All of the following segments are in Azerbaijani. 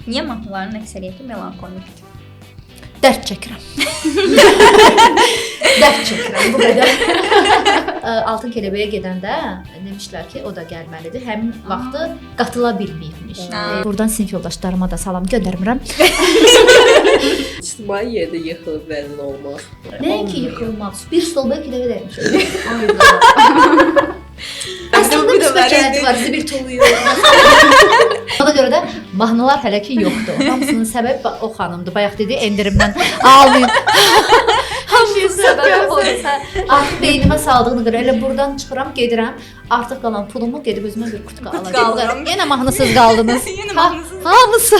Niyə mahnıların əksəriyyəti melankolikdir? Dərd çəkirəm. Dərd çəkirəm, bu qədər. Altın kələbəyə gedəndə demişlər ki, o da gəlməlidir. Həmin vaxtı qatıla bilməyibmiş. Buradan sinif yoldaşlarıma da salam göndərmirəm. İctimai yerdə yıxılıb vəzn olmaq. Nəinki yıxılmaq, bir stol bəlkə də vermişəm. Əslində müsbət var, zibil tuluyur. Ona görə də mahnılar hələ ki yoxdur. Hamısının səbəbi o xanımdır. Bayaq dedi, endirimdən almayın. Hamısının səbəbi odur. Artıq beynimə saldığını görə elə buradan çıxıram, gedirəm. Artıq qalan pulumu gedib özümə bir kutka alacağam. Yenə mahnısız qaldınız. Yenə mahnısız. Hamısı.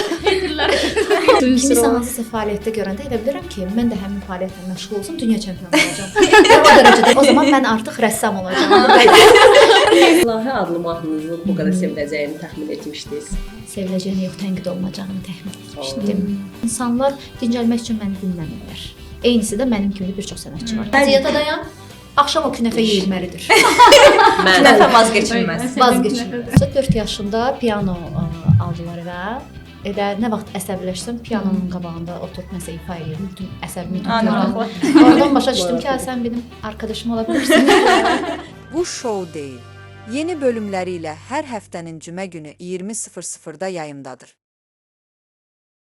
Kimisə hansısa fəaliyyətdə görəndə elə bilirəm ki, mən də həmin fəaliyyətlə məşğul olsam, dünya çempionu olacağam. O dərəcədə. O zaman mən artıq rəssam olacağam. İlahi adlı mahnınızı bu qədər seviləcəyini təxmin etmişdiniz. Seviləcəyini yox, tənqid olunacağını təxmin etmişdim. İnsanlar dincəlmək üçün məni dinləmirlər. Eynisi də mənim kimi bir çox sənətçi var. Vəziyyətədəyəm, axşam o künəfə yeyilməlidir. Künəfə vazgeçilməz. Vazgeçilməz. 4 yaşında piano aldılar və elə nə vaxt əsəbləşsəm pianonun qabağında oturub nəsə ifa edirəm. Bütün əsəbimi tuturam. Oradan başa düşdüm ki, sən benim arkadaşım ola bilirsən. Bu şou deyil. Yeni bölümləri ilə hər həftənin cümə günü 20:00-da yayımdadır.